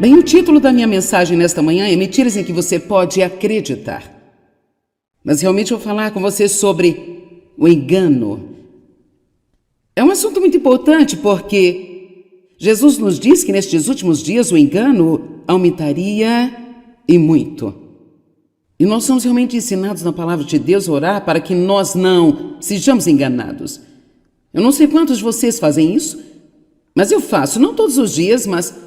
Bem, o título da minha mensagem nesta manhã é Mentiras em que você pode acreditar. Mas realmente eu vou falar com você sobre o engano. É um assunto muito importante porque Jesus nos diz que nestes últimos dias o engano aumentaria e muito. E nós somos realmente ensinados na palavra de Deus a orar para que nós não sejamos enganados. Eu não sei quantos de vocês fazem isso, mas eu faço, não todos os dias, mas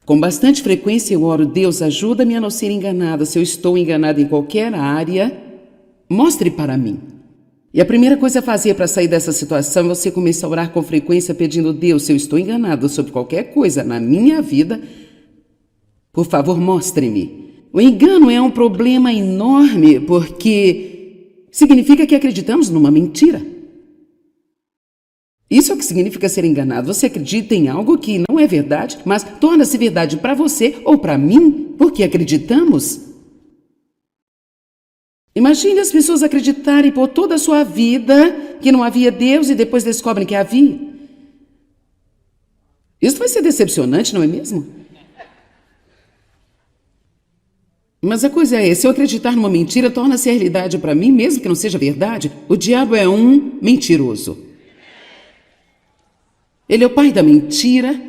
com bastante frequência eu oro: Deus, ajuda-me a não ser enganada. Se eu estou enganada em qualquer área, mostre para mim. E a primeira coisa a fazer para sair dessa situação é você começar a orar com frequência pedindo: Deus, se eu estou enganado sobre qualquer coisa na minha vida, por favor, mostre-me. O engano é um problema enorme porque significa que acreditamos numa mentira. Isso é o que significa ser enganado. Você acredita em algo que não é verdade, mas torna-se verdade para você ou para mim porque acreditamos. Imagine as pessoas acreditarem por toda a sua vida que não havia Deus e depois descobrem que havia. Isso vai ser decepcionante, não é mesmo? Mas a coisa é, se eu acreditar numa mentira, torna-se a realidade para mim, mesmo que não seja verdade. O diabo é um mentiroso. Ele é o pai da mentira.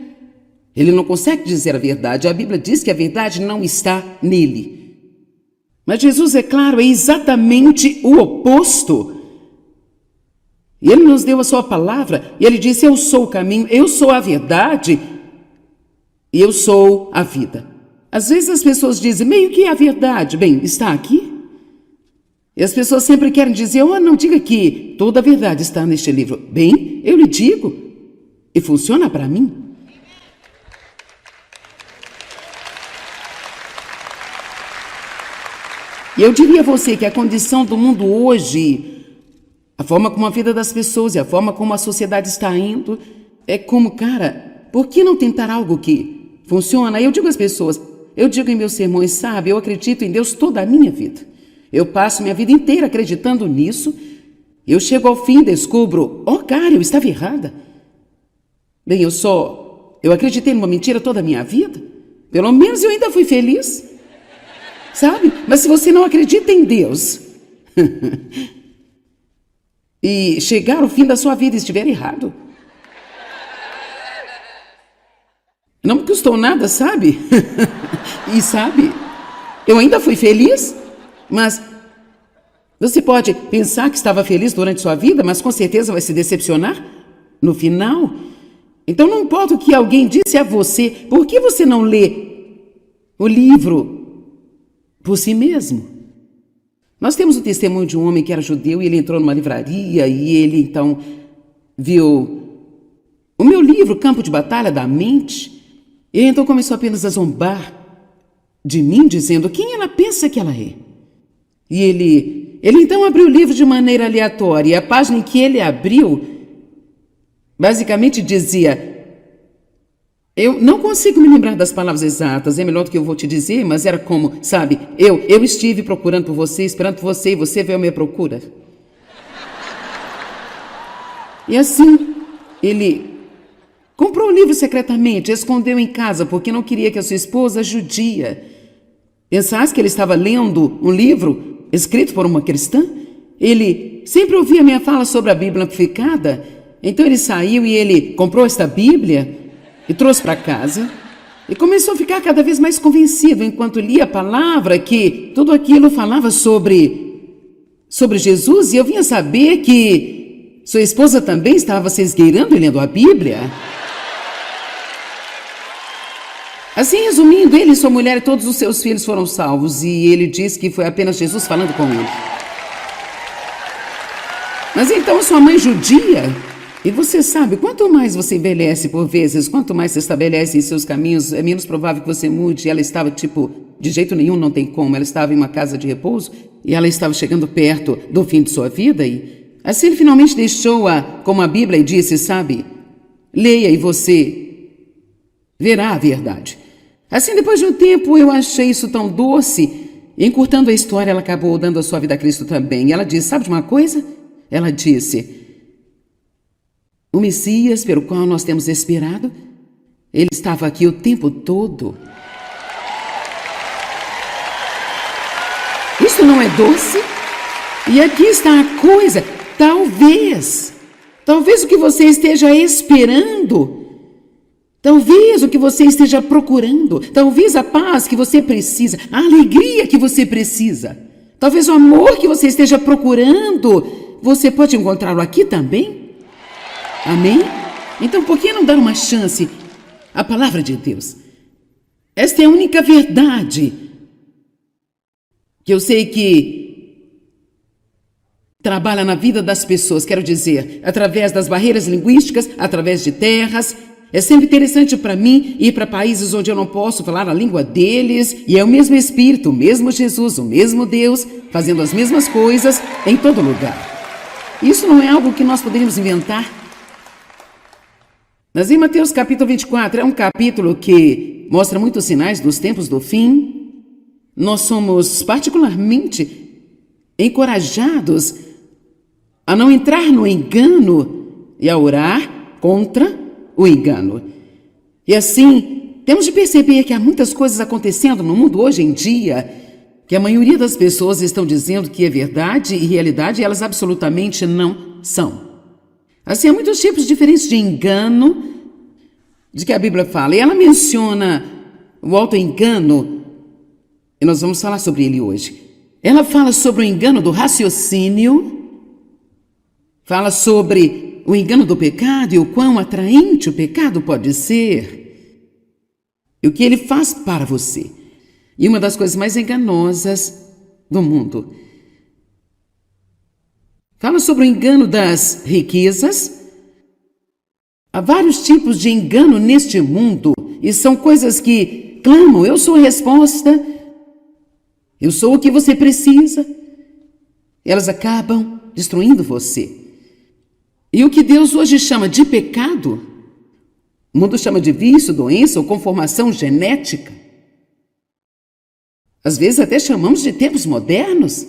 Ele não consegue dizer a verdade. A Bíblia diz que a verdade não está nele. Mas Jesus, é claro, é exatamente o oposto. E ele nos deu a sua palavra. E ele disse: eu sou o caminho, eu sou a verdade e eu sou a vida. Às vezes as pessoas dizem: meio que é a verdade. Bem, está aqui. E as pessoas sempre querem dizer: oh, não diga que toda a verdade está neste livro. Bem, eu lhe digo. E funciona para mim. E eu diria a você que a condição do mundo hoje, a forma como a vida das pessoas e a forma como a sociedade está indo, é como, cara, por que não tentar algo que funciona? Eu digo às pessoas, eu digo em meus sermões, sabe, eu acredito em Deus toda a minha vida. Eu passo minha vida inteira acreditando nisso. Eu chego ao fim e descubro, cara, eu estava errada. Bem, eu acreditei numa mentira toda a minha vida. Pelo menos eu ainda fui feliz. Sabe? Mas se você não acredita em Deus e chegar ao fim da sua vida e estiver errado, não me custou nada, sabe? E sabe, eu ainda fui feliz, mas você pode pensar que estava feliz durante sua vida, mas com certeza vai se decepcionar no final. Então não importa o que alguém disse a você, por que você não lê o livro por si mesmo? Nós temos o testemunho de um homem que era judeu e ele entrou numa livraria e ele então viu o meu livro, Campo de Batalha da Mente. E ele então começou apenas a zombar de mim, dizendo: quem ela pensa que ela é? E ele então abriu o livro de maneira aleatória e a página em que ele abriu basicamente dizia, eu não consigo me lembrar das palavras exatas, é melhor do que eu vou te dizer, mas era como, sabe, eu estive procurando por você, esperando por você, e você veio à minha procura. E assim, ele comprou o livro secretamente, escondeu em casa, porque não queria que a sua esposa judia pensasse que ele estava lendo um livro escrito por uma cristã. Ele sempre ouvia minha fala sobre a Bíblia amplificada. Então ele saiu e ele comprou esta Bíblia e trouxe para casa e começou a ficar cada vez mais convencido enquanto lia a palavra que tudo aquilo falava sobre Jesus, e eu vinha saber que sua esposa também estava se esgueirando e lendo a Bíblia. Assim, resumindo, ele, sua mulher e todos os seus filhos foram salvos e ele diz que foi apenas Jesus falando com ele. Mas então sua mãe judia. E você sabe, quanto mais você envelhece por vezes, quanto mais se estabelece em seus caminhos, é menos provável que você mude. Ela estava de jeito nenhum, não tem como. Ela estava em uma casa de repouso e ela estava chegando perto do fim de sua vida. E assim ele finalmente deixou-a como a Bíblia e disse, sabe, leia e você verá a verdade. Assim, depois de um tempo, eu achei isso tão doce. E, encurtando a história, ela acabou dando a sua vida a Cristo também. E ela disse, sabe de uma coisa? Ela disse, o Messias pelo qual nós temos esperado Ele estava aqui o tempo todo. Isso não é doce? E aqui está a coisa. Talvez o que você esteja esperando, talvez o que você esteja procurando, talvez a paz que você precisa, a alegria que você precisa, talvez o amor que você esteja procurando, você pode encontrá-lo aqui também? Amém? Então, por que não dar uma chance à palavra de Deus? Esta é a única verdade que eu sei que trabalha na vida das pessoas, quero dizer, através das barreiras linguísticas, através de terras. É sempre interessante para mim ir para países onde eu não posso falar a língua deles, e é o mesmo Espírito, o mesmo Jesus, o mesmo Deus, fazendo as mesmas coisas em todo lugar. Isso não é algo que nós poderíamos inventar. Mas em Mateus capítulo 24, é um capítulo que mostra muitos sinais dos tempos do fim. Nós somos particularmente encorajados a não entrar no engano e a orar contra o engano. E assim, temos de perceber que há muitas coisas acontecendo no mundo hoje em dia, que a maioria das pessoas estão dizendo que é verdade e realidade, e elas absolutamente não são. Assim, há muitos tipos diferentes de engano de que a Bíblia fala. E ela menciona o auto-engano, e nós vamos falar sobre ele hoje. Ela fala sobre o engano do raciocínio, fala sobre o engano do pecado e o quão atraente o pecado pode ser e o que ele faz para você. E uma das coisas mais enganosas do mundo. Fala sobre o engano das riquezas. Há vários tipos de engano neste mundo e são coisas que clamam: eu sou a resposta, eu sou o que você precisa. E elas acabam destruindo você. E o que Deus hoje chama de pecado, o mundo chama de vício, doença ou conformação genética. Às vezes até chamamos de tempos modernos.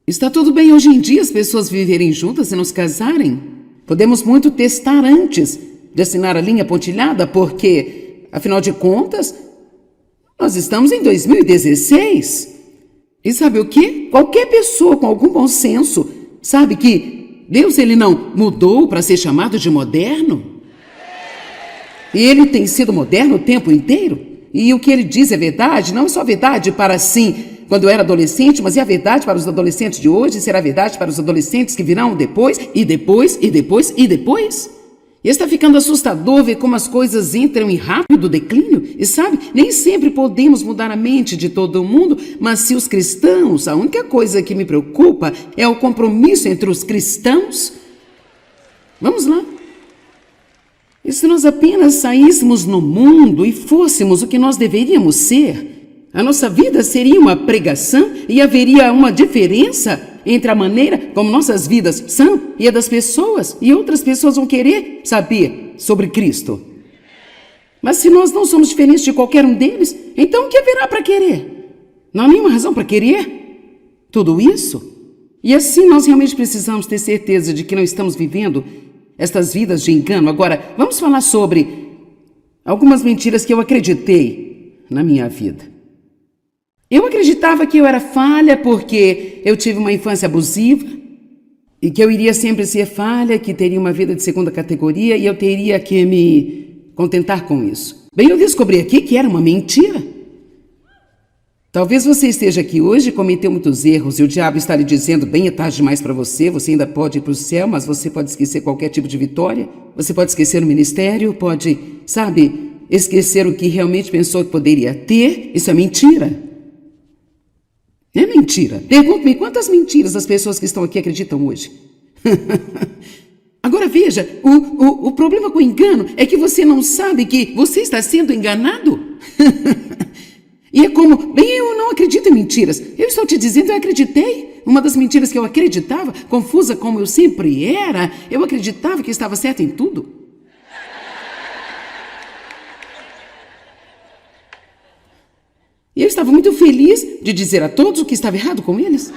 Está tudo bem hoje em dia as pessoas viverem juntas e não se casarem. Podemos muito testar antes de assinar a linha pontilhada, porque, afinal de contas, nós estamos em 2016. E sabe o quê? Qualquer pessoa com algum bom senso sabe que Deus, ele não mudou para ser chamado de moderno. E ele tem sido moderno o tempo inteiro. E o que ele diz é verdade, não é só verdade para sim, quando eu era adolescente, mas é a verdade para os adolescentes de hoje, será verdade para os adolescentes que virão depois, e depois, e depois, e depois. E está ficando assustador ver como as coisas entram em rápido declínio. E sabe, nem sempre podemos mudar a mente de todo mundo, mas se os cristãos, a única coisa que me preocupa é o compromisso entre os cristãos. Vamos lá. E se nós apenas saíssemos no mundo e fôssemos o que nós deveríamos ser, a nossa vida seria uma pregação e haveria uma diferença entre a maneira como nossas vidas são e a das pessoas, e outras pessoas vão querer saber sobre Cristo. Mas se nós não somos diferentes de qualquer um deles, então o que haverá para querer? Não há nenhuma razão para querer tudo isso. E assim nós realmente precisamos ter certeza de que não estamos vivendo estas vidas de engano. Agora, vamos falar sobre algumas mentiras que eu acreditei na minha vida. Eu acreditava que eu era falha porque eu tive uma infância abusiva e que eu iria sempre ser falha, que teria uma vida de segunda categoria e eu teria que me contentar com isso. Bem, eu descobri aqui que era uma mentira. Talvez você esteja aqui hoje e cometeu muitos erros e o diabo está lhe dizendo: bem, é tarde demais para você, você ainda pode ir para o céu, mas você pode esquecer qualquer tipo de vitória, você pode esquecer o ministério, pode, sabe, esquecer o que realmente pensou que poderia ter. Isso é mentira. É mentira. Pergunte-me quantas mentiras as pessoas que estão aqui acreditam hoje. Agora veja, o problema com o engano é que você não sabe que você está sendo enganado. E é como, bem, eu não acredito em mentiras. Eu estou te dizendo, eu acreditei. Uma das mentiras que eu acreditava, confusa como eu sempre era, eu acreditava que estava certa em tudo. E eu estava muito feliz de dizer a todos o que estava errado com eles.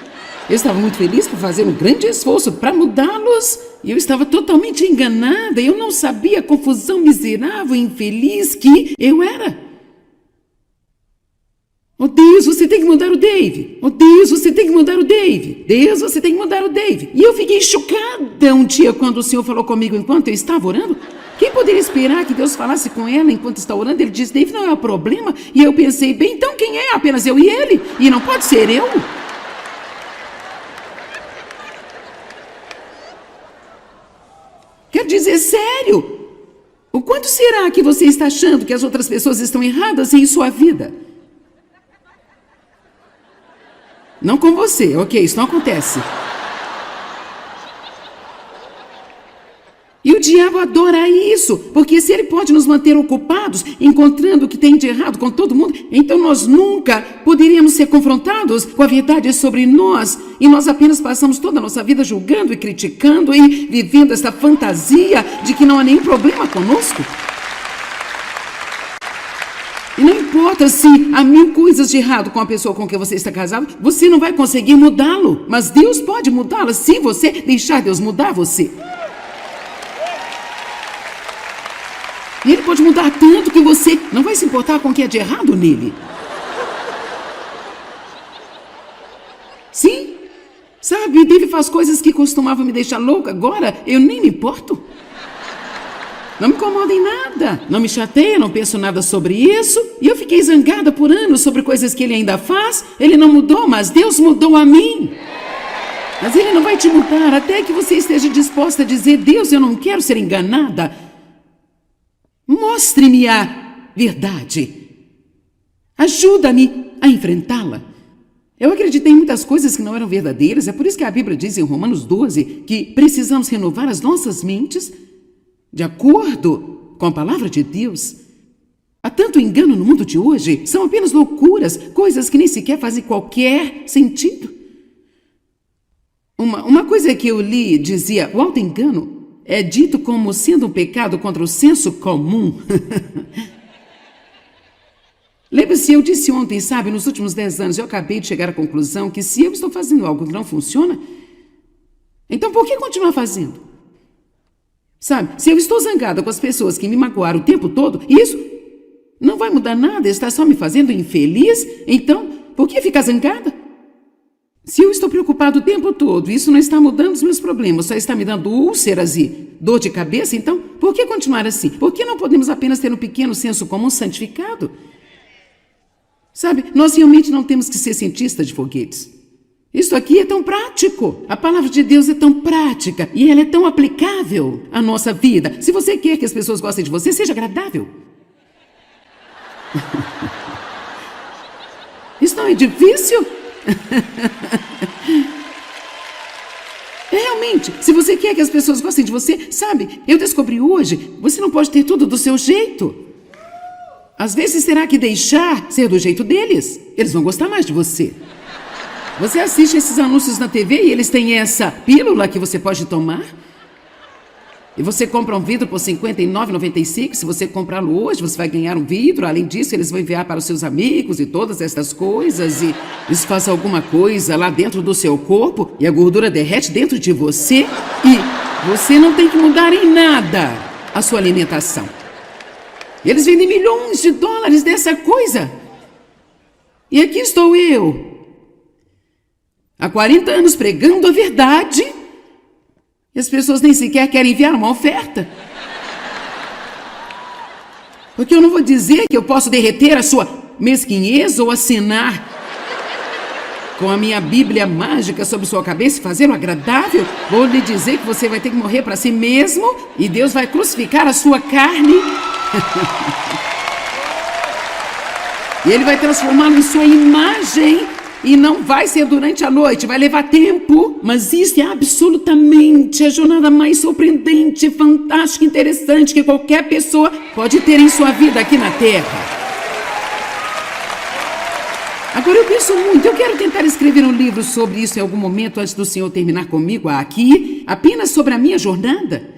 Eu estava muito feliz por fazer um grande esforço para mudá-los. E eu estava totalmente enganada. Eu não sabia a confusão miserável e infeliz que eu era. Oh Deus, você tem que mudar o Dave. Oh Deus, você tem que mudar o Dave. Deus, você tem que mudar o Dave. E eu fiquei chocada um dia quando o Senhor falou comigo enquanto eu estava orando. Quem poderia esperar que Deus falasse com ela enquanto está orando? Ele disse, Dave, não é o problema. E eu pensei, bem, então quem é? Apenas eu e ele. E não pode ser eu. Quer dizer, sério? O quanto será que você está achando que as outras pessoas estão erradas em sua vida? Não com você, ok, isso não acontece. E o diabo adora isso, porque se ele pode nos manter ocupados, encontrando o que tem de errado com todo mundo, então nós nunca poderíamos ser confrontados com a verdade sobre nós, e nós apenas passamos toda a nossa vida julgando e criticando e vivendo esta fantasia de que não há nenhum problema conosco. E não importa se há 1000 coisas de errado com a pessoa com quem você está casado, você não vai conseguir mudá-lo, mas Deus pode mudá-la se você deixar Deus mudar você. E ele pode mudar tanto que você não vai se importar com o que é de errado nele. Sim, sabe, Dave faz coisas que costumavam me deixar louca, agora eu nem me importo. Não me incomoda em nada, não me chateia, não penso nada sobre isso. E eu fiquei zangada por anos sobre coisas que ele ainda faz. Ele não mudou, mas Deus mudou a mim. Mas ele não vai te mudar até que você esteja disposta a dizer, Deus, eu não quero ser enganada. Mostre-me a verdade. Ajuda-me a enfrentá-la. Eu acreditei em muitas coisas que não eram verdadeiras. É por isso que a Bíblia diz em Romanos 12 que precisamos renovar as nossas mentes de acordo com a palavra de Deus. Há tanto engano no mundo de hoje. São apenas loucuras, coisas que nem sequer fazem qualquer sentido. Uma coisa que eu li dizia, o auto-engano é dito como sendo um pecado contra o senso comum. Lembre-se, eu disse ontem, sabe, nos últimos 10 anos, eu acabei de chegar à conclusão que se eu estou fazendo algo que não funciona, então por que continuar fazendo? Sabe, se eu estou zangada com as pessoas que me magoaram o tempo todo, isso não vai mudar nada, está só me fazendo infeliz, então por que ficar zangada? Se eu estou preocupado o tempo todo, isso não está mudando os meus problemas, só está me dando úlceras e dor de cabeça, então por que continuar assim? Por que não podemos apenas ter um pequeno senso comum santificado? Sabe, nós realmente não temos que ser cientistas de foguetes. Isso aqui é tão prático. A palavra de Deus é tão prática e ela é tão aplicável à nossa vida. Se você quer que as pessoas gostem de você, seja agradável. Isso não é difícil? Realmente, se você quer que as pessoas gostem de você, sabe, eu descobri hoje, você não pode ter tudo do seu jeito. Às vezes terá que deixar ser do jeito deles. Eles vão gostar mais de você. Você assiste esses anúncios na TV e eles têm essa pílula que você pode tomar. E você compra um vidro por R$ 59,95. Se você comprá-lo hoje, você vai ganhar um vidro. Além disso, eles vão enviar para os seus amigos e todas essas coisas. E isso faz alguma coisa lá dentro do seu corpo. E a gordura derrete dentro de você. E você não tem que mudar em nada a sua alimentação. Eles vendem milhões de dólares dessa coisa. E aqui estou eu, há 40 anos pregando a verdade. E as pessoas nem sequer querem enviar uma oferta. Porque eu não vou dizer que eu posso derreter a sua mesquinhez ou assinar com a minha Bíblia mágica sobre sua cabeça e fazer o agradável. Vou lhe dizer que você vai ter que morrer para si mesmo e Deus vai crucificar a sua carne. E Ele vai transformá-lo em sua imagem. E não vai ser durante a noite, vai levar tempo. Mas isso é absolutamente a jornada mais surpreendente, fantástica, interessante que qualquer pessoa pode ter em sua vida aqui na Terra. Agora eu penso muito, eu quero tentar escrever um livro sobre isso em algum momento antes do Senhor terminar comigo aqui, apenas sobre a minha jornada.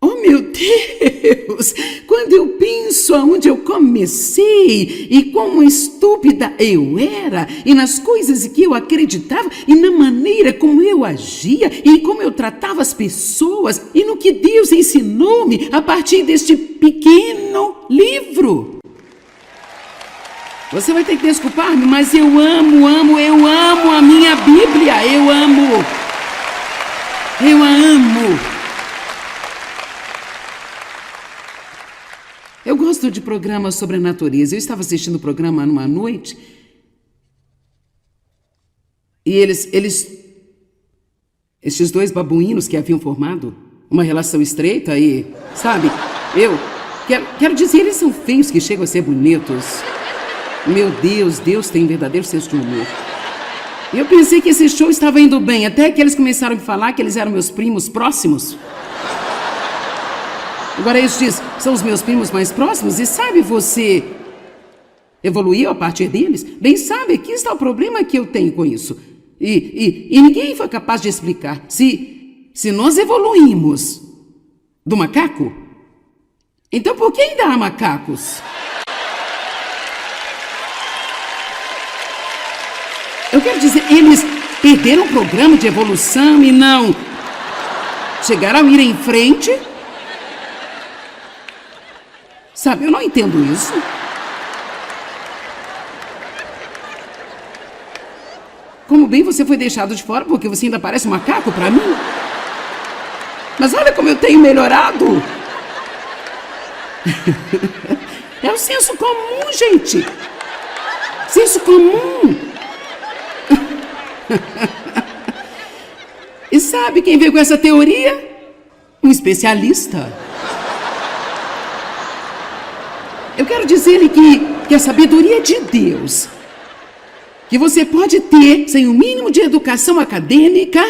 Oh, meu Deus! Deus, quando eu penso aonde eu comecei e como estúpida eu era, e nas coisas que eu acreditava, e na maneira como eu agia, e como eu tratava as pessoas, e no que Deus ensinou-me a partir deste pequeno livro. Você vai ter que desculpar-me, mas eu amo a minha Bíblia, eu amo. Eu gosto de programas sobre a natureza. Eu estava assistindo o programa numa noite e estes dois babuínos que haviam formado uma relação estreita e, sabe, eu quero dizer, eles são feios que chegam a ser bonitos. Meu Deus, Deus tem um verdadeiro senso de humor. E eu pensei que esse show estava indo bem, até que eles começaram a me falar que eles eram meus primos próximos. Agora eles dizem, são os meus primos mais próximos, e sabe, você evoluiu a partir deles? Bem, sabe, aqui está o problema que eu tenho com isso. E ninguém foi capaz de explicar. Se nós evoluímos do macaco, então por que ainda há macacos? Eu quero dizer, eles perderam o programa de evolução e não chegaram a ir em frente? Sabe, eu não entendo isso. Como bem você foi deixado de fora porque você ainda parece um macaco para mim? Mas olha como eu tenho melhorado. É o senso comum, gente. Senso comum. E sabe quem veio com essa teoria? Um especialista. Eu quero dizer-lhe que a sabedoria de Deus, que você pode ter sem o mínimo de educação acadêmica,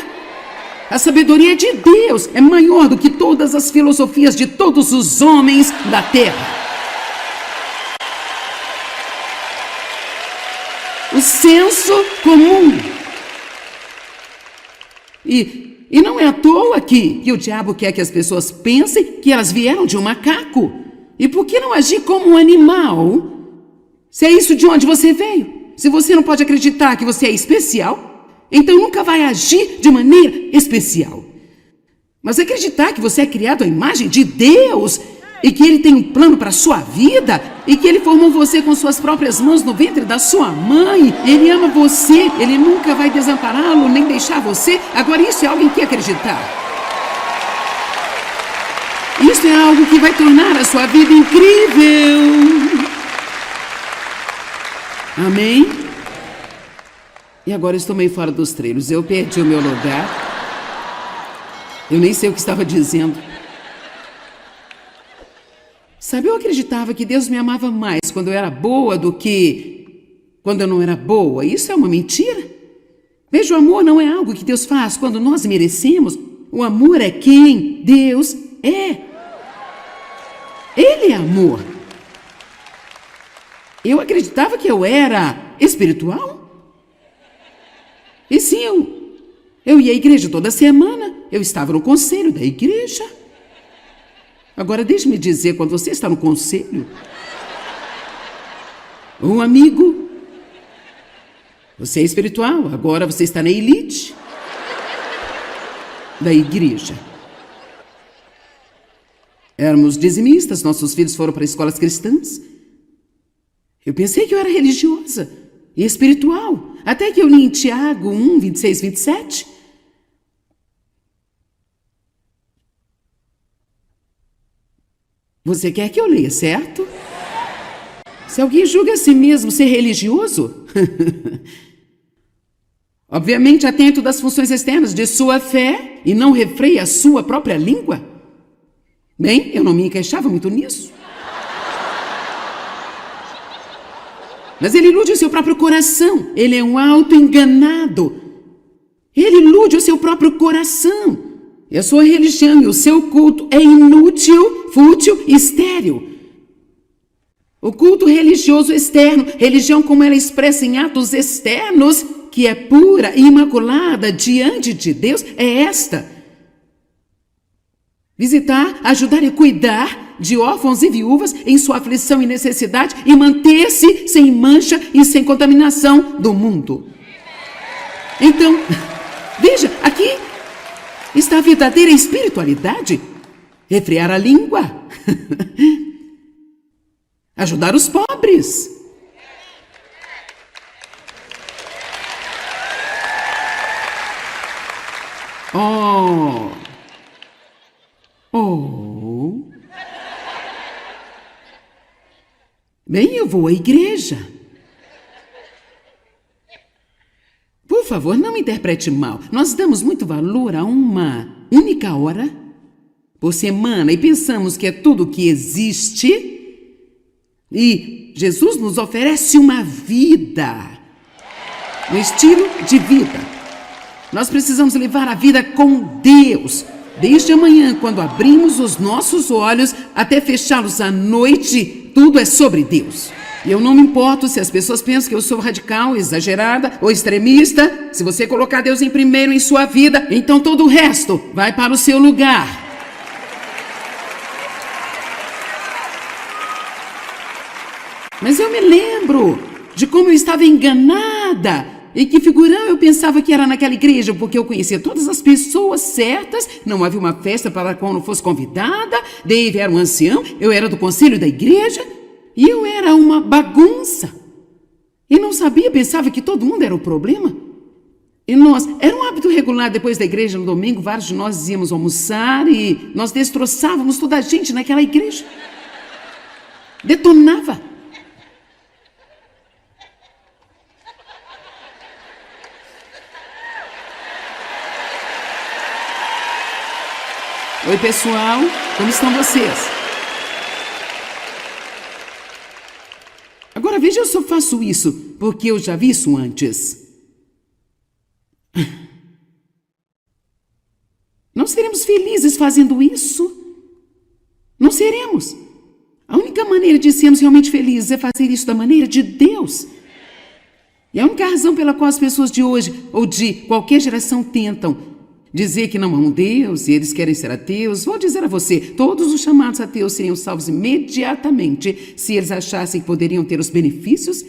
a sabedoria de Deus é maior do que todas as filosofias de todos os homens da terra. O senso comum. E não é à toa que o diabo quer que as pessoas pensem que elas vieram de um macaco. E por que não agir como um animal? Se é isso de onde você veio. Se você não pode acreditar que você é especial, então nunca vai agir de maneira especial. Mas acreditar que você é criado à imagem de Deus e que Ele tem um plano para a sua vida e que Ele formou você com suas próprias mãos no ventre da sua mãe, Ele ama você, Ele nunca vai desampará-lo nem deixar você. Agora isso é algo em que acreditar. Isso é algo que vai tornar a sua vida incrível. Amém? E agora eu estou meio fora dos trilhos. Eu perdi o meu lugar. Eu nem sei o que estava dizendo. Sabe, eu acreditava que Deus me amava mais quando eu era boa do que quando eu não era boa. Isso é uma mentira. Veja, o amor não é algo que Deus faz quando nós merecemos. O amor é quem Deus é. Ele é amor. Eu acreditava que eu era espiritual. E sim, eu ia à igreja toda semana. Eu estava no conselho da igreja. Agora, deixe-me dizer, quando você está no conselho, um amigo, você é espiritual, agora você está na elite da igreja. Éramos dizimistas, nossos filhos foram para escolas cristãs. Eu pensei que eu era religiosa e espiritual, até que eu li em Tiago 1, 26, 27. Você quer que eu leia, certo? Se alguém julga a si mesmo ser religioso, obviamente atento das funções externas de sua fé e não refreia a sua própria língua. Bem, eu não me encaixava muito nisso. Mas ele ilude o seu próprio coração. Ele é um auto-enganado. Ele ilude o seu próprio coração. E a sua religião e o seu culto é inútil, fútil e estéril. O culto religioso externo, religião como ela é expressa em atos externos, que é pura e imaculada diante de Deus, é esta. visitar, ajudar e cuidar de órfãos e viúvas em sua aflição e necessidade e manter-se sem mancha e sem contaminação do mundo. Então, veja, aqui está a verdadeira espiritualidade. Refrear a língua. Ajudar os pobres. Bem, eu vou à igreja. Por favor, não me interprete mal. Nós damos muito valor a uma única hora por semana e pensamos que é tudo o que existe. E Jesus nos oferece uma vida, um estilo de vida. Nós precisamos levar a vida com Deus. Desde amanhã, quando abrimos os nossos olhos, até fechá-los à noite, tudo é sobre Deus. E eu não me importo se as pessoas pensam que eu sou radical, exagerada ou extremista. Se você colocar Deus em primeiro em sua vida, então todo o resto vai para o seu lugar. Mas eu me lembro de como eu estava enganada. E que figurão eu pensava que era naquela igreja, porque eu conhecia todas as pessoas certas, não havia uma festa para a qual não fosse convidada, Dave era um ancião, eu era do conselho da igreja, e eu era uma bagunça. E não sabia, pensava que todo mundo era o problema. E nós, era um hábito regular depois da igreja no domingo, vários de nós íamos almoçar e nós destroçávamos toda a gente naquela igreja. Detonava. Oi, pessoal, como estão vocês? Agora veja, eu só faço isso porque eu já vi isso antes. Não seremos felizes fazendo isso? Não seremos. A única maneira de sermos realmente felizes é fazer isso da maneira de Deus. E a única razão pela qual as pessoas de hoje ou de qualquer geração tentam dizer que não amam Deus e eles querem ser ateus, vou dizer a você, todos os chamados ateus seriam salvos imediatamente se eles achassem que poderiam ter os benefícios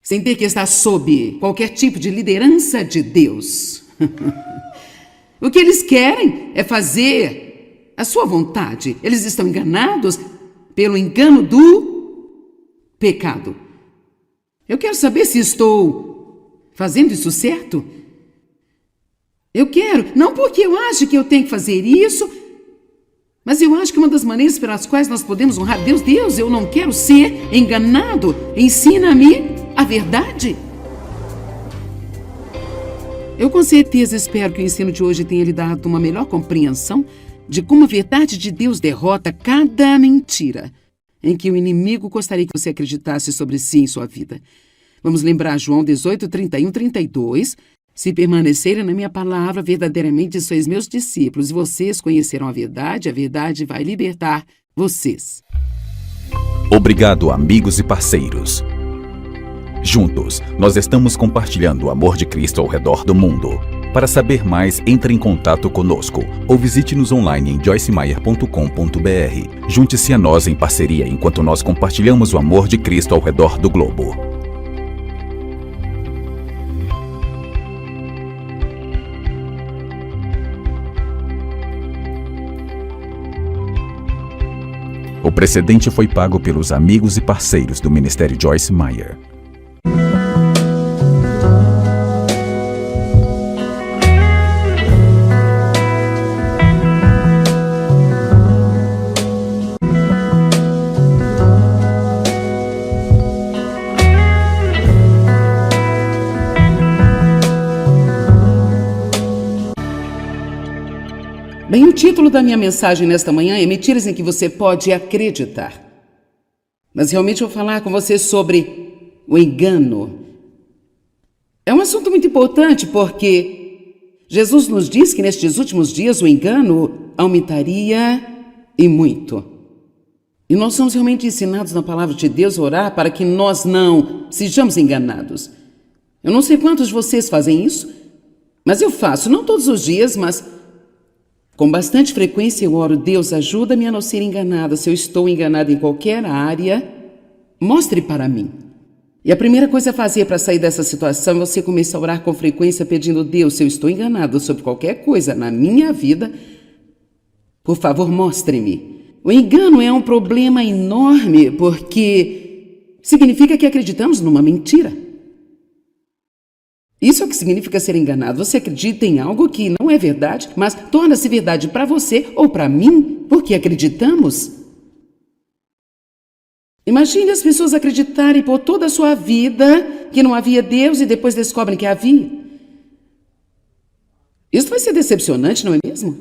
sem ter que estar sob qualquer tipo de liderança de Deus. O que eles querem é fazer a sua vontade. Eles estão enganados pelo engano do pecado. Eu quero saber se estou fazendo isso certo. Eu quero, não porque eu acho que eu tenho que fazer isso, mas eu acho que uma das maneiras pelas quais nós podemos honrar Deus, eu não quero ser enganado. Ensina-me a verdade. Eu com certeza espero que o ensino de hoje tenha lhe dado uma melhor compreensão de como a verdade de Deus derrota cada mentira em que o inimigo gostaria que você acreditasse sobre si em sua vida. Vamos lembrar João 18, 31, 32... Se permanecerem na minha palavra, verdadeiramente sois meus discípulos, e vocês conhecerão a verdade vai libertar vocês. Obrigado, amigos e parceiros. Juntos, nós estamos compartilhando o amor de Cristo ao redor do mundo. Para saber mais, entre em contato conosco ou visite-nos online em joycemeyer.com.br. Junte-se a nós em parceria enquanto nós compartilhamos o amor de Cristo ao redor do globo. O precedente foi pago pelos amigos e parceiros do Ministério Joyce Meyer. Bem, o título da minha mensagem nesta manhã é Mentiras em que você pode acreditar. Mas realmente eu vou falar com você sobre o engano. É um assunto muito importante porque Jesus nos diz que nestes últimos dias o engano aumentaria e muito. E nós somos realmente ensinados na palavra de Deus a orar para que nós não sejamos enganados. Eu não sei quantos de vocês fazem isso, mas eu faço, não todos os dias, mas Com bastante frequência eu oro: Deus, ajuda-me a não ser enganada. Se eu estou enganada em qualquer área, mostre para mim. E a primeira coisa a fazer para sair dessa situação é você começar a orar com frequência pedindo: Deus, se eu estou enganado sobre qualquer coisa na minha vida, por favor, mostre-me. O engano é um problema enorme porque significa que acreditamos numa mentira. Isso é o que significa ser enganado. Você acredita em algo que não é verdade, mas torna-se verdade para você ou para mim porque acreditamos. Imagine as pessoas acreditarem por toda a sua vida que não havia Deus e depois descobrem que havia. Isso vai ser decepcionante, não é mesmo?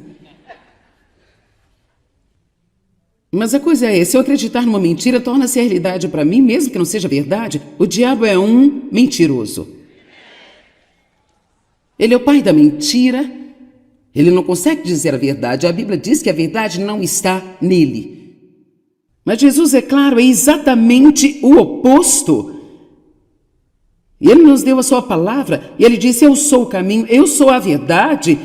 Mas a coisa é, se eu acreditar numa mentira, torna-se a realidade para mim, mesmo que não seja verdade. O diabo é um mentiroso. Ele é o pai da mentira. Ele não consegue dizer a verdade. A Bíblia diz que a verdade não está nele. Mas Jesus, é claro, é exatamente o oposto. E Ele nos deu a sua palavra, e Ele disse: eu sou o caminho, eu sou a verdade,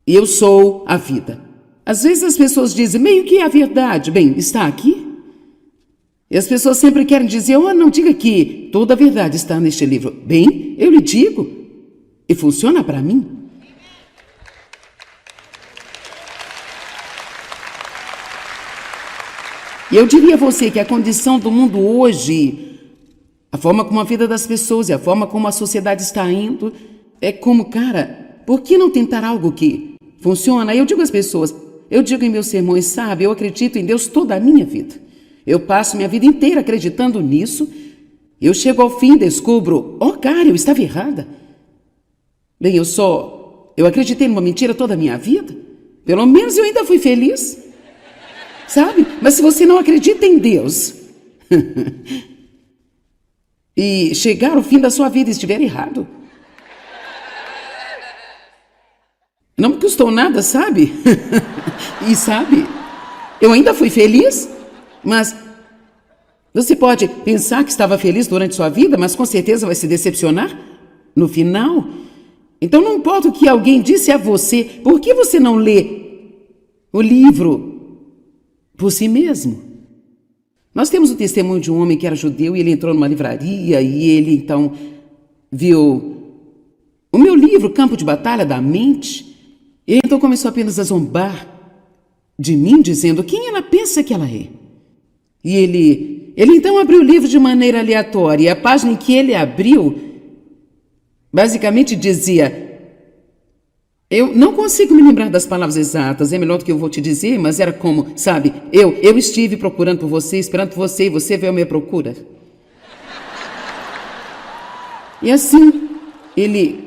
e eu sou a vida. Às vezes as pessoas dizem: meio que é a verdade. Bem, está aqui. E as pessoas sempre querem dizer: oh, não diga que toda a verdade está neste livro. Bem, eu lhe digo, e funciona para mim. E eu diria a você que a condição do mundo hoje, a forma como a vida das pessoas e a forma como a sociedade está indo, é como, cara, por que não tentar algo que funciona? Eu digo às pessoas, eu digo em meus sermões, sabe, eu acredito em Deus toda a minha vida. Eu passo minha vida inteira acreditando nisso. Eu chego ao fim e descubro, cara, eu estava errada. Bem, eu acreditei numa mentira toda a minha vida. Pelo menos eu ainda fui feliz. Sabe? Mas se você não acredita em Deus e chegar ao fim da sua vida e estiver errado, não me custou nada, sabe? E sabe, eu ainda fui feliz, mas você pode pensar que estava feliz durante sua vida, mas com certeza vai se decepcionar no final. Então não importa o que alguém disse a você, por que você não lê o livro por si mesmo? Nós temos o testemunho de um homem que era judeu e ele entrou numa livraria e ele então viu o meu livro, Campo de Batalha da Mente. E então começou apenas a zombar de mim, dizendo: quem ela pensa que ela é? E ele então abriu o livro de maneira aleatória e a página em que ele abriu basicamente dizia: eu não consigo me lembrar das palavras exatas, é melhor do que eu vou te dizer, mas era como, sabe, eu estive procurando por você, esperando por você, e você veio à minha procura. E assim, ele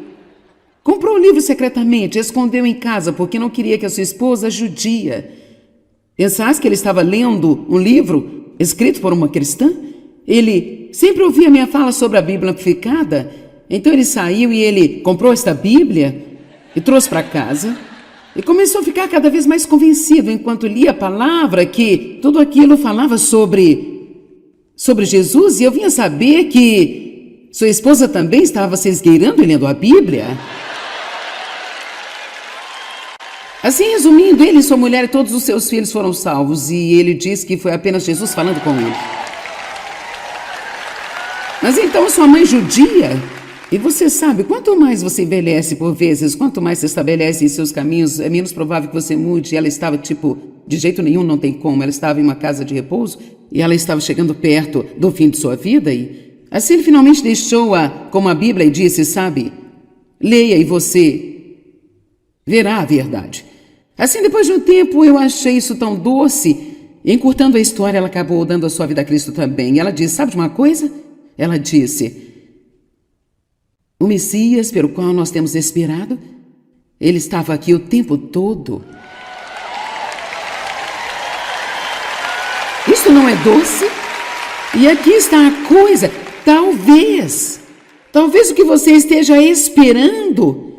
comprou o livro secretamente, escondeu em casa, porque não queria que a sua esposa judia pensasse que ele estava lendo um livro escrito por uma cristã. Ele sempre ouvia minha fala sobre a Bíblia amplificada, então ele saiu e ele comprou esta Bíblia e trouxe para casa e começou a ficar cada vez mais convencido, enquanto lia a palavra, que tudo aquilo falava sobre Jesus, e eu vinha saber que sua esposa também estava se esgueirando e lendo a Bíblia. Assim, resumindo, ele, sua mulher e todos os seus filhos foram salvos, e ele diz que foi apenas Jesus falando com ele. Mas então a sua mãe judia. E você sabe, quanto mais você envelhece por vezes, quanto mais se estabelece em seus caminhos, é menos provável que você mude. E ela estava de jeito nenhum, não tem como. Ela estava em uma casa de repouso e ela estava chegando perto do fim de sua vida. E assim ele finalmente deixou-a como a Bíblia e disse, sabe, leia e você verá a verdade. Assim, depois de um tempo, eu achei isso tão doce. E encurtando a história, ela acabou dando a sua vida a Cristo também. E ela disse, sabe de uma coisa? Ela disse, o Messias, pelo qual nós temos esperado, ele estava aqui o tempo todo. Isso não é doce? E aqui está a coisa. Talvez o que você esteja esperando,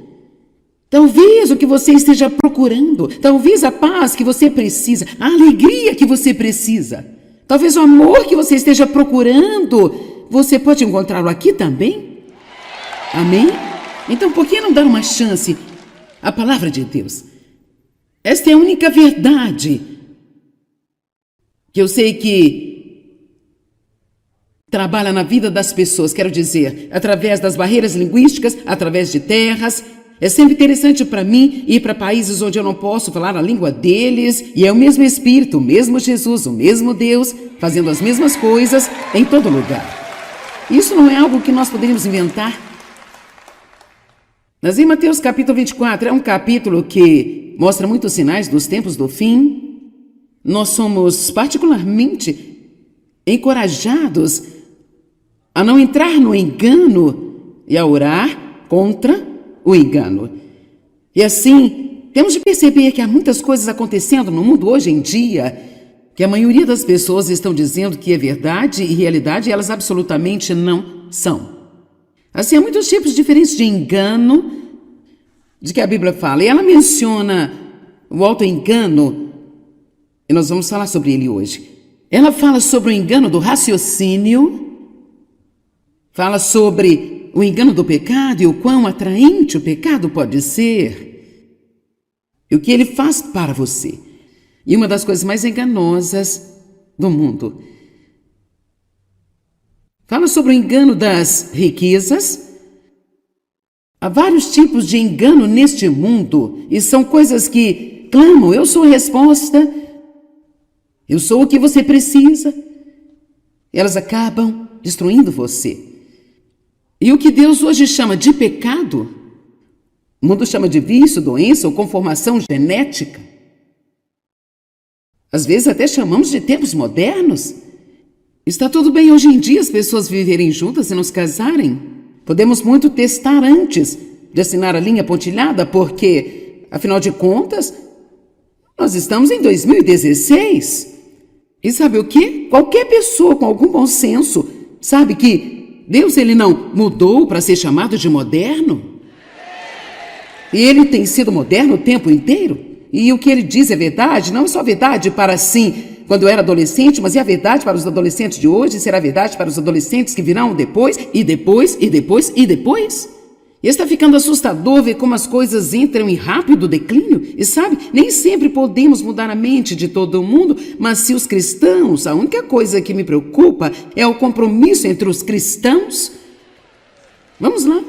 talvez o que você esteja procurando, talvez a paz que você precisa, a alegria que você precisa, talvez o amor que você esteja procurando, você pode encontrá-lo aqui também. Amém? Então, por que não dar uma chance à palavra de Deus? Esta é a única verdade que eu sei que trabalha na vida das pessoas, quero dizer, através das barreiras linguísticas, através de terras. É sempre interessante para mim ir para países onde eu não posso falar a língua deles, e é o mesmo Espírito, o mesmo Jesus, o mesmo Deus, fazendo as mesmas coisas em todo lugar. Isso não é algo que nós poderíamos inventar. Mas em Mateus capítulo 24, é um capítulo que mostra muitos sinais dos tempos do fim. Nós somos particularmente encorajados a não entrar no engano e a orar contra o engano. E assim, temos de perceber que há muitas coisas acontecendo no mundo hoje em dia, que a maioria das pessoas estão dizendo que é verdade e realidade, e elas absolutamente não são. Assim, há muitos tipos diferentes de engano de que a Bíblia fala. E ela menciona o auto-engano, e nós vamos falar sobre ele hoje. Ela fala sobre o engano do raciocínio, fala sobre o engano do pecado e o quão atraente o pecado pode ser, e o que ele faz para você. E uma das coisas mais enganosas do mundo. Fala sobre o engano das riquezas. Há vários tipos de engano neste mundo, e são coisas que clamam: eu sou a resposta, eu sou o que você precisa. E elas acabam destruindo você. E o que Deus hoje chama de pecado, o mundo chama de vício, doença ou conformação genética. Às vezes até chamamos de tempos modernos. Está tudo bem hoje em dia as pessoas viverem juntas e não se casarem. Podemos muito testar antes de assinar a linha pontilhada, porque, afinal de contas, nós estamos em 2016. E sabe o quê? Qualquer pessoa com algum bom senso sabe que Deus ele não mudou para ser chamado de moderno. E ele tem sido moderno o tempo inteiro. E o que ele diz é verdade, não é só verdade para sim, quando eu era adolescente, mas é a verdade para os adolescentes de hoje, será verdade para os adolescentes que virão depois, e depois, e depois, e depois. E está ficando assustador ver como as coisas entram em rápido declínio. E sabe, nem sempre podemos mudar a mente de todo mundo, mas se os cristãos, a única coisa que me preocupa é o compromisso entre os cristãos. Vamos lá.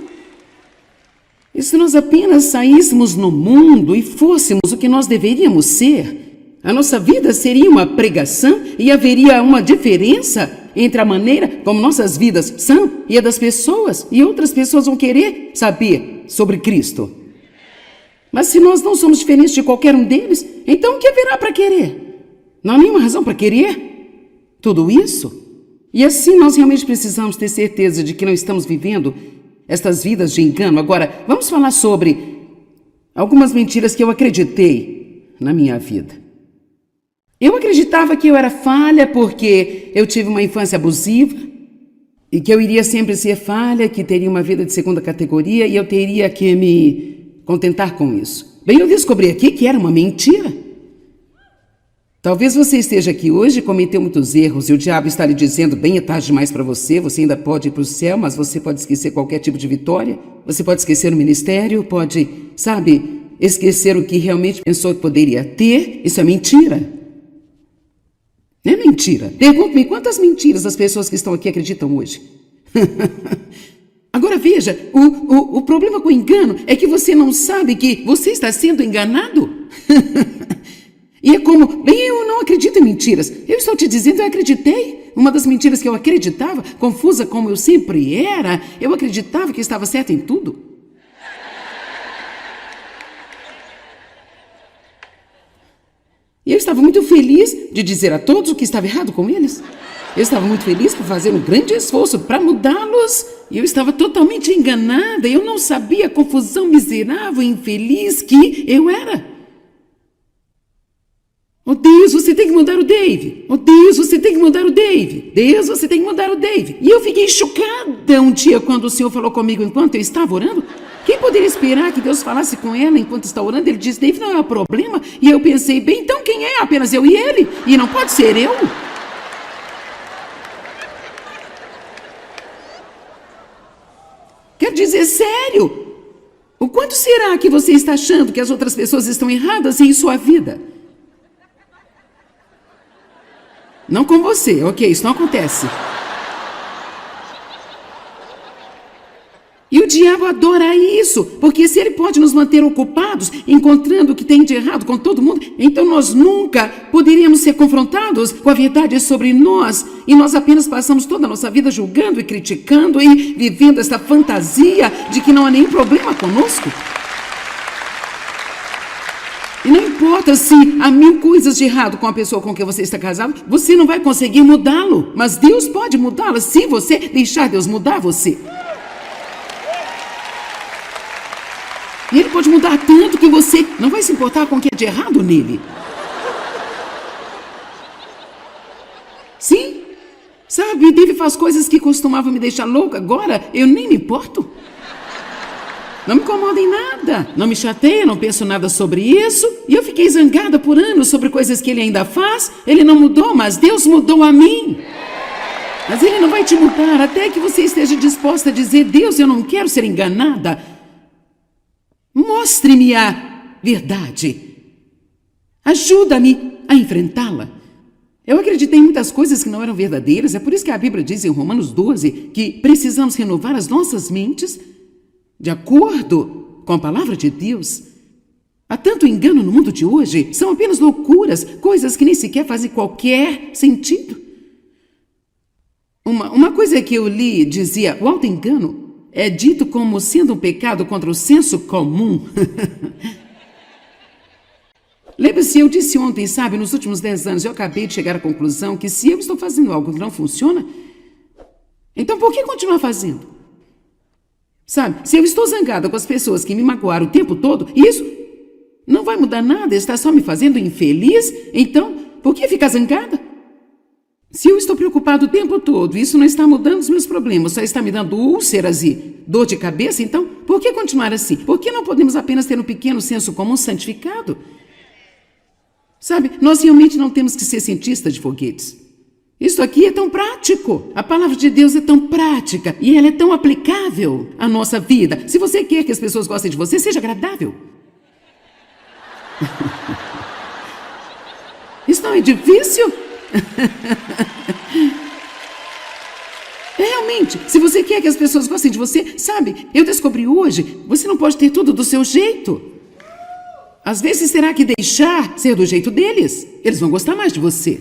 E se nós apenas saíssemos no mundo e fôssemos o que nós deveríamos ser, a nossa vida seria uma pregação e haveria uma diferença entre a maneira como nossas vidas são e a das pessoas, e outras pessoas vão querer saber sobre Cristo. Mas se nós não somos diferentes de qualquer um deles, então o que haverá para querer? Não há nenhuma razão para querer tudo isso. E assim nós realmente precisamos ter certeza de que não estamos vivendo estas vidas de engano. Agora, vamos falar sobre algumas mentiras que eu acreditei na minha vida. Eu acreditava que eu era falha porque eu tive uma infância abusiva e que eu iria sempre ser falha, que teria uma vida de segunda categoria e eu teria que me contentar com isso. Bem, eu descobri aqui que era uma mentira. Talvez você esteja aqui hoje e cometeu muitos erros e o diabo está lhe dizendo: bem, é tarde demais para você, você ainda pode ir para o céu, mas você pode esquecer qualquer tipo de vitória, você pode esquecer o ministério, pode, sabe, esquecer o que realmente pensou que poderia ter. Isso é mentira. É mentira. Pergunte-me quantas mentiras as pessoas que estão aqui acreditam hoje. Agora veja, o problema com o engano é que você não sabe que você está sendo enganado. E é como, bem, eu não acredito em mentiras. Eu estou te dizendo, eu acreditei. Uma das mentiras que eu acreditava, confusa como eu sempre era, eu acreditava que estava certa em tudo. E eu estava muito feliz de dizer a todos o que estava errado com eles. Eu estava muito feliz por fazer um grande esforço para mudá-los. E eu estava totalmente enganada. Eu não sabia a confusão miserável e infeliz que eu era. Oh Deus, você tem que mudar o Dave. Oh Deus, você tem que mudar o Dave. Deus, você tem que mudar o Dave. E eu fiquei chocada um dia quando o Senhor falou comigo enquanto eu estava orando. Quem poderia esperar que Deus falasse com ela enquanto está orando? Ele disse: Dave, não é o problema. E eu pensei: bem, então quem é? Apenas eu e ele. E não pode ser eu. Quer dizer, sério. O quanto será que você está achando que as outras pessoas estão erradas em sua vida? Não com você, ok, isso não acontece. E o diabo adora isso, porque se ele pode nos manter ocupados, encontrando o que tem de errado com todo mundo, então nós nunca poderíamos ser confrontados com a verdade sobre nós, e nós apenas passamos toda a nossa vida julgando e criticando e vivendo esta fantasia de que não há nenhum problema conosco. E não importa se há 1000 coisas de errado com a pessoa com quem você está casado, você não vai conseguir mudá-lo, mas Deus pode mudá-la se você deixar Deus mudar você. E ele pode mudar tanto que você não vai se importar com o que é de errado nele. Sim, sabe, Dave faz coisas que costumavam me deixar louca, agora eu nem me importo. Não me incomoda em nada, não me chateia, não penso nada sobre isso. E eu fiquei zangada por anos sobre coisas que ele ainda faz. Ele não mudou, mas Deus mudou a mim. Mas ele não vai te mudar até que você esteja disposta a dizer: Deus, eu não quero ser enganada. Mostre-me a verdade. Ajuda-me a enfrentá-la. Eu acreditei em muitas coisas que não eram verdadeiras. É por isso que a Bíblia diz em Romanos 12 que precisamos renovar as nossas mentes de acordo com a palavra de Deus. Há tanto engano no mundo de hoje. São apenas loucuras, coisas que nem sequer fazem qualquer sentido. Uma coisa que eu li dizia: o auto-engano é dito como sendo um pecado contra o senso comum. Lembre-se, eu disse ontem, sabe, nos últimos 10 anos eu acabei de chegar à conclusão que se eu estou fazendo algo que não funciona, então por que continuar fazendo? Sabe, se eu estou zangada com as pessoas que me magoaram o tempo todo, isso não vai mudar nada, está só me fazendo infeliz, então por que ficar zangada? Se eu estou preocupado o tempo todo, isso não está mudando os meus problemas, só está me dando úlceras e dor de cabeça, então por que continuar assim? Por que não podemos apenas ter um pequeno senso comum santificado? Sabe, nós realmente não temos que ser cientistas de foguetes. Isso aqui é tão prático. A palavra de Deus é tão prática e ela é tão aplicável à nossa vida. Se você quer que as pessoas gostem de você, seja agradável. Isso não é difícil? Realmente, se você quer que as pessoas gostem de você, sabe, eu descobri hoje, você não pode ter tudo do seu jeito. Às vezes terá que deixar ser do jeito deles. Eles vão gostar mais de você.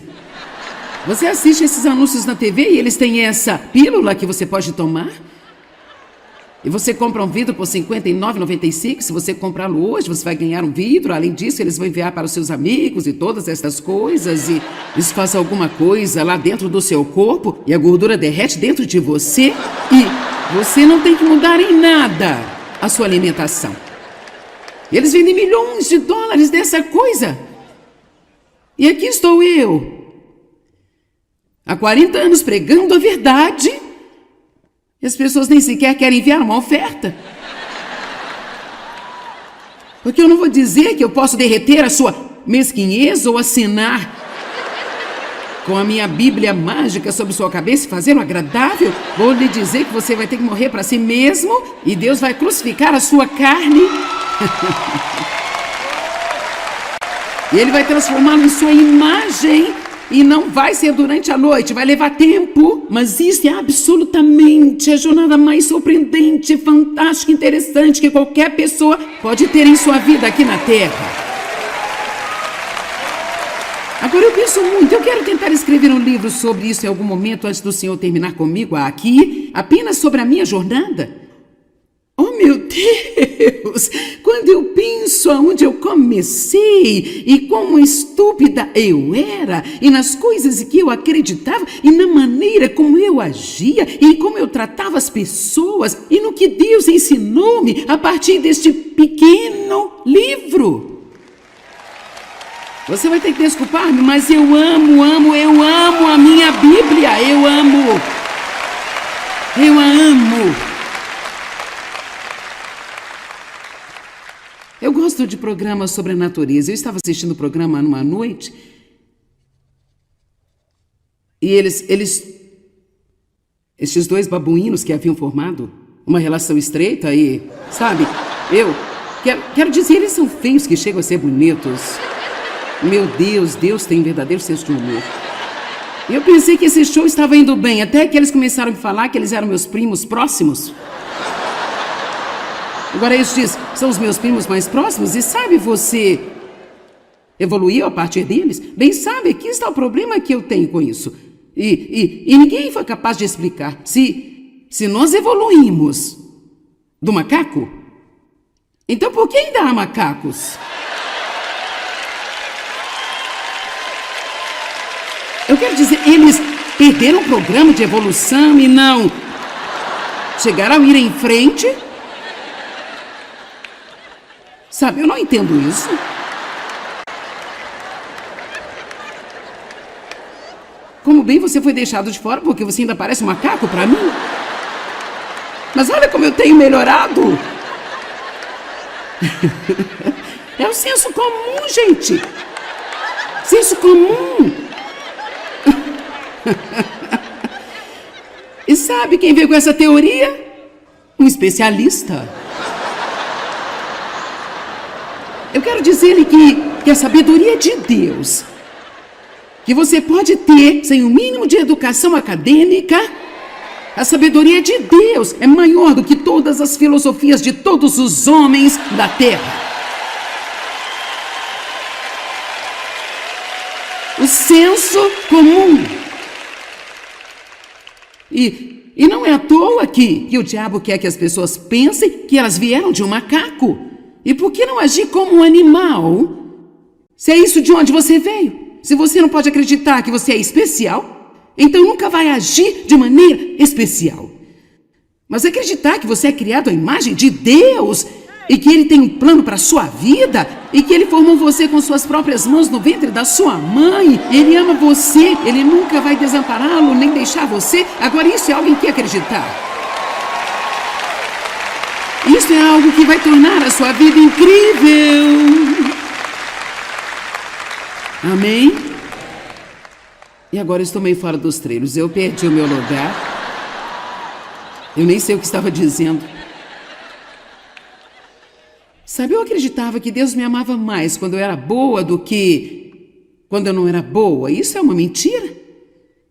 Você assiste esses anúncios na TV e eles têm essa pílula que você pode tomar. E você compra um vidro por R$ 59,95. Se você comprá-lo hoje, você vai ganhar um vidro. Além disso, eles vão enviar para os seus amigos e todas essas coisas. E isso faz alguma coisa lá dentro do seu corpo. E a gordura derrete dentro de você. E você não tem que mudar em nada a sua alimentação. Eles vendem milhões de dólares dessa coisa. E aqui estou eu, há 40 anos pregando a verdade. E as pessoas nem sequer querem enviar uma oferta. Porque eu não vou dizer que eu posso derreter a sua mesquinhez ou assinar com a minha Bíblia mágica sobre sua cabeça e fazê-lo agradável. Vou lhe dizer que você vai ter que morrer para si mesmo e Deus vai crucificar a sua carne. E Ele vai transformá-lo em sua imagem. E não vai ser durante a noite, vai levar tempo, mas isso é absolutamente a jornada mais surpreendente, fantástica, interessante que qualquer pessoa pode ter em sua vida aqui na Terra. Agora eu penso muito, eu quero tentar escrever um livro sobre isso em algum momento antes do Senhor terminar comigo aqui, apenas sobre a minha jornada. Oh, meu Deus! Quando eu penso aonde eu comecei e como estúpida eu era e nas coisas que eu acreditava e na maneira como eu agia e como eu tratava as pessoas e no que Deus ensinou-me a partir deste pequeno livro. Você vai ter que desculpar-me, mas eu amo a minha Bíblia. Eu a amo. Eu gosto de programas sobre a natureza. Eu estava assistindo o programa numa noite e estes dois babuínos que haviam formado uma relação estreita e, sabe, Eu quero dizer, eles são feios que chegam a ser bonitos. Meu Deus, Deus tem um verdadeiro senso de humor. Eu pensei que esse show estava indo bem, até que eles começaram a me falar que eles eram meus primos próximos. Agora eles dizem, são os meus primos mais próximos, e sabe, você evoluiu a partir deles? Bem, sabe, aqui está o problema que eu tenho com isso. E ninguém foi capaz de explicar. Se nós evoluímos do macaco, então por que ainda há macacos? Eu quero dizer, eles perderam o programa de evolução e não chegaram a ir em frente? Sabe, eu não entendo isso. Como bem você foi deixado de fora porque você ainda parece um macaco para mim? Mas olha como eu tenho melhorado. É o senso comum, gente. Senso comum. E sabe quem veio com essa teoria? Um especialista. Eu quero dizer-lhe que a sabedoria de Deus, que você pode ter sem o mínimo de educação acadêmica, a sabedoria de Deus é maior do que todas as filosofias de todos os homens da terra. O senso comum. E não é à toa que o diabo quer que as pessoas pensem que elas vieram de um macaco. E por que não agir como um animal? Se é isso de onde você veio. Se você não pode acreditar que você é especial, então nunca vai agir de maneira especial. Mas acreditar que você é criado à imagem de Deus e que Ele tem um plano para a sua vida e que Ele formou você com suas próprias mãos no ventre da sua mãe, Ele ama você, Ele nunca vai desampará-lo nem deixar você. Agora isso é algo em que acreditar. Isso é algo que vai tornar a sua vida incrível. Amém? E agora eu estou meio fora dos trilhos. Eu perdi o meu lugar. Eu nem sei o que estava dizendo. Sabe, eu acreditava que Deus me amava mais quando eu era boa do que quando eu não era boa. Isso é uma mentira.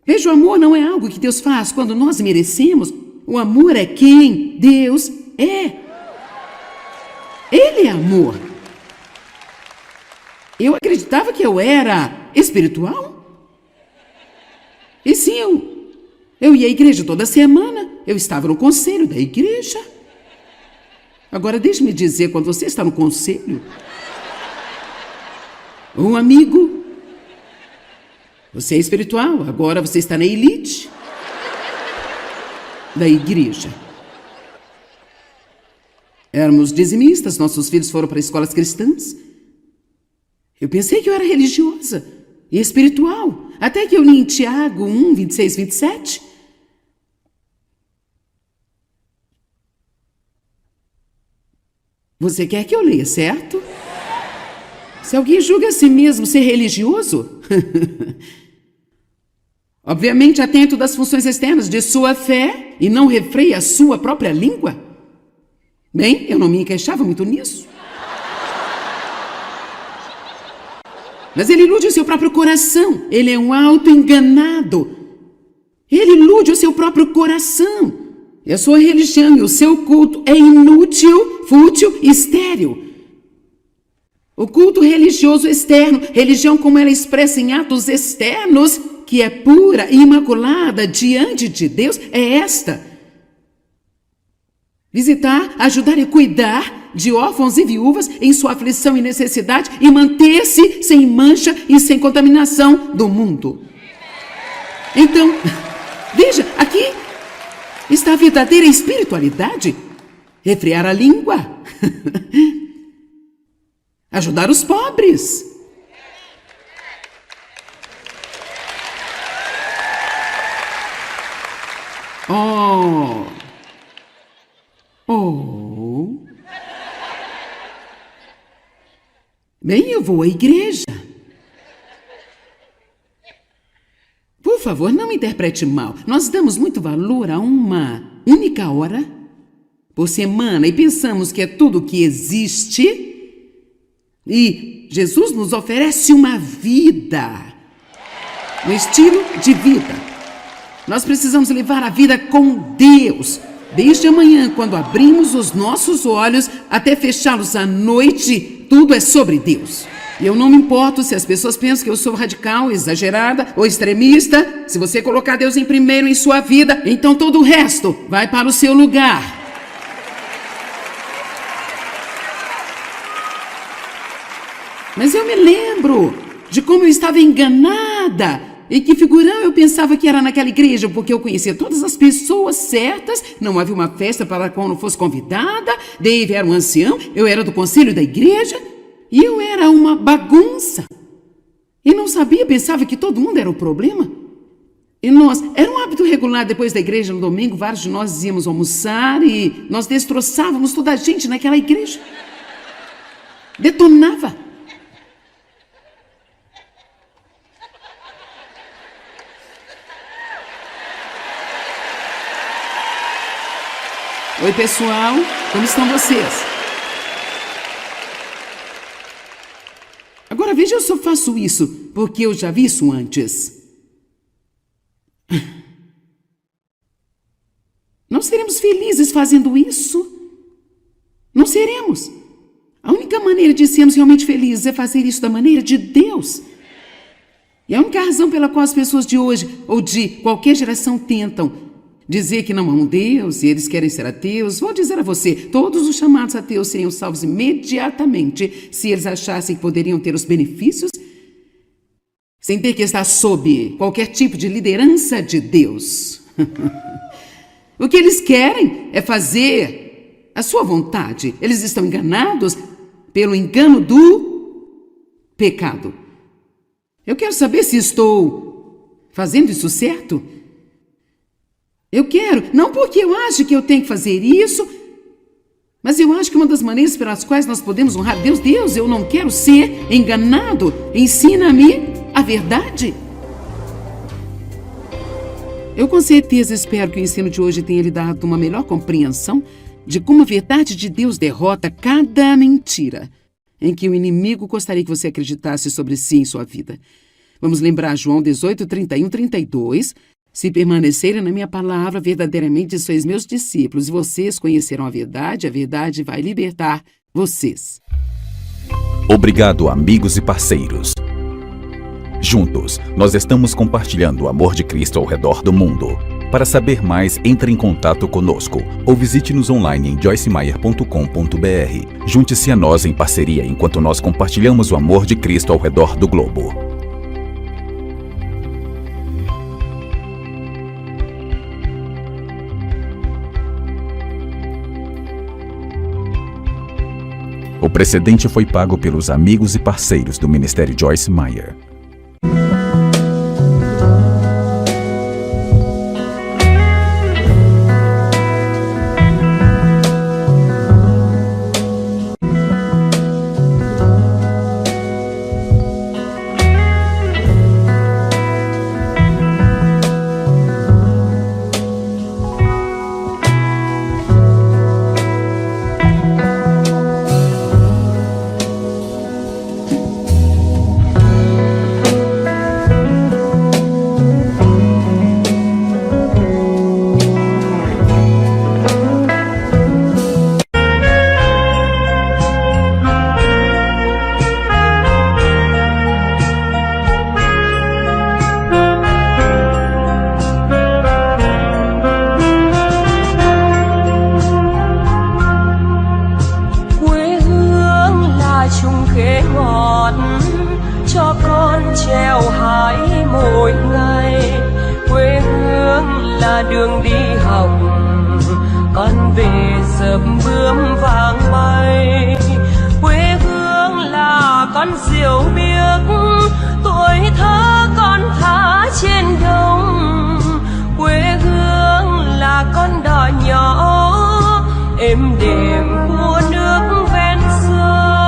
Veja, o amor não é algo que Deus faz quando nós merecemos. O amor é quem Deus é. Ele é amor. Eu acreditava que eu era espiritual. E sim, eu ia à igreja toda semana. Eu estava no conselho da igreja. Agora, deixe-me dizer, quando você está no conselho, um amigo, você é espiritual, agora você está na elite da igreja. Éramos dizimistas, nossos filhos foram para escolas cristãs. Eu pensei que eu era religiosa e espiritual, até que eu li em Tiago 1, 26, 27. Você quer que eu leia, certo? Se alguém julga a si mesmo ser religioso, obviamente atento das funções externas de sua fé e não refreia a sua própria língua. Bem, eu não me encaixava muito nisso. Mas ele ilude o seu próprio coração. Ele é um auto-enganado. Ele ilude o seu próprio coração. E a sua religião e o seu culto é inútil, fútil e estéril. O culto religioso externo, religião como ela é expressa em atos externos, que é pura e imaculada diante de Deus, é esta: visitar, ajudar e cuidar de órfãos e viúvas em sua aflição e necessidade e manter-se sem mancha e sem contaminação do mundo. Então, veja, aqui está a verdadeira espiritualidade. Refrear a língua. Ajudar os pobres. Oh. Bem, eu vou à igreja. Por favor, não me interprete mal. Nós damos muito valor a uma única hora por semana e pensamos que é tudo que existe, e Jesus nos oferece uma vida, um estilo de vida. Nós precisamos levar a vida com Deus, desde amanhã, quando abrimos os nossos olhos, até fechá-los à noite, tudo é sobre Deus. E eu não me importo se as pessoas pensam que eu sou radical, exagerada ou extremista. Se você colocar Deus em primeiro em sua vida, então todo o resto vai para o seu lugar. Mas eu me lembro de como eu estava enganada e que figurão eu pensava que era naquela igreja, porque eu conhecia todas as pessoas certas, não havia uma festa para a qual não fosse convidada, Dave era um ancião, eu era do conselho da igreja e eu era uma bagunça. E não sabia, pensava que todo mundo era o problema. E nós, era um hábito regular depois da igreja no domingo, vários de nós íamos almoçar e nós destroçávamos toda a gente naquela igreja. Detonava. Oi, pessoal, como estão vocês? Agora veja, eu só faço isso porque eu já vi isso antes. Não seremos felizes fazendo isso? Não seremos. A única maneira de sermos realmente felizes é fazer isso da maneira de Deus. E a única razão pela qual as pessoas de hoje ou de qualquer geração tentam dizer que não amam Deus e eles querem ser ateus, vou dizer a você, todos os chamados ateus seriam salvos imediatamente se eles achassem que poderiam ter os benefícios sem ter que estar sob qualquer tipo de liderança de Deus. O que eles querem é fazer a sua vontade. Eles estão enganados pelo engano do pecado. Eu quero saber se estou fazendo isso certo. Eu quero, não porque eu acho que eu tenho que fazer isso, mas eu acho que uma das maneiras pelas quais nós podemos honrar Deus, eu não quero ser enganado. Ensina-me a verdade. Eu com certeza espero que o ensino de hoje tenha lhe dado uma melhor compreensão de como a verdade de Deus derrota cada mentira em que o inimigo gostaria que você acreditasse sobre si em sua vida. Vamos lembrar João 18, 31, 32... Se permanecerem na minha palavra, verdadeiramente sois meus discípulos, e vocês conhecerão a verdade vai libertar vocês. Obrigado, amigos e parceiros. Juntos, nós estamos compartilhando o amor de Cristo ao redor do mundo. Para saber mais, entre em contato conosco ou visite-nos online em joycemeyer.com.br. Junte-se a nós em parceria enquanto nós compartilhamos o amor de Cristo ao redor do globo. O precedente foi pago pelos amigos e parceiros do Ministério Joyce Meyer. Đường đi học con về sớm bướm vàng bay, quê hương là con diều biếc, tuổi thơ con thả trên đồng, quê hương là con đò nhỏ êm đềm của nước ven sông.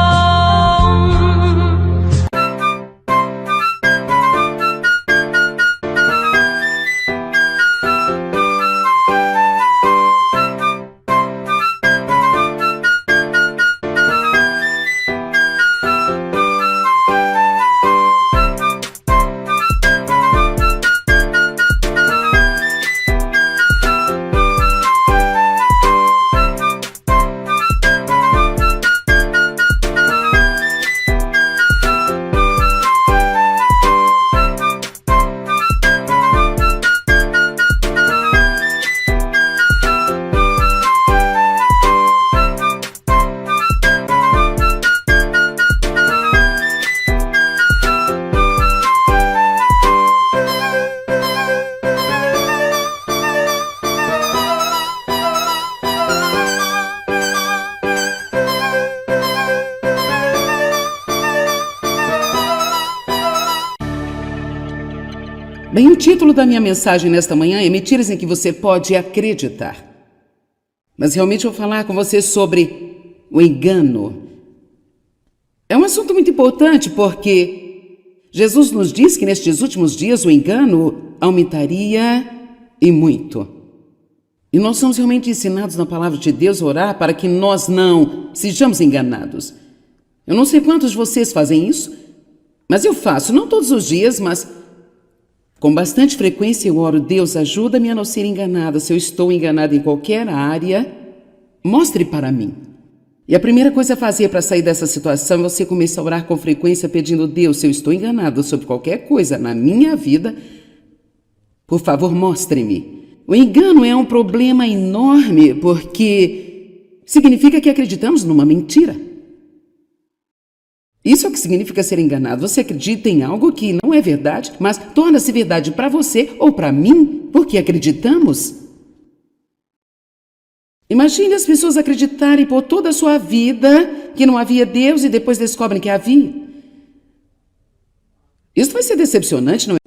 Bem, o título da minha mensagem nesta manhã é Mentiras em que você pode acreditar. Mas realmente eu vou falar com você sobre o engano. É um assunto muito importante porque Jesus nos diz que nestes últimos dias o engano aumentaria e muito. E nós somos realmente ensinados na palavra de Deus a orar para que nós não sejamos enganados. Eu não sei quantos de vocês fazem isso, mas eu faço, não todos os dias, mas com bastante frequência eu oro: Deus, ajuda-me a não ser enganada. Se eu estou enganada em qualquer área, mostre para mim. E a primeira coisa a fazer para sair dessa situação é você começar a orar com frequência pedindo: Deus, se eu estou enganado sobre qualquer coisa na minha vida, por favor, mostre-me. O engano é um problema enorme porque significa que acreditamos numa mentira. Isso é o que significa ser enganado. Você acredita em algo que não é verdade, mas torna-se verdade para você ou para mim porque acreditamos. Imagine as pessoas acreditarem por toda a sua vida que não havia Deus e depois descobrem que havia. Isso vai ser decepcionante, não é?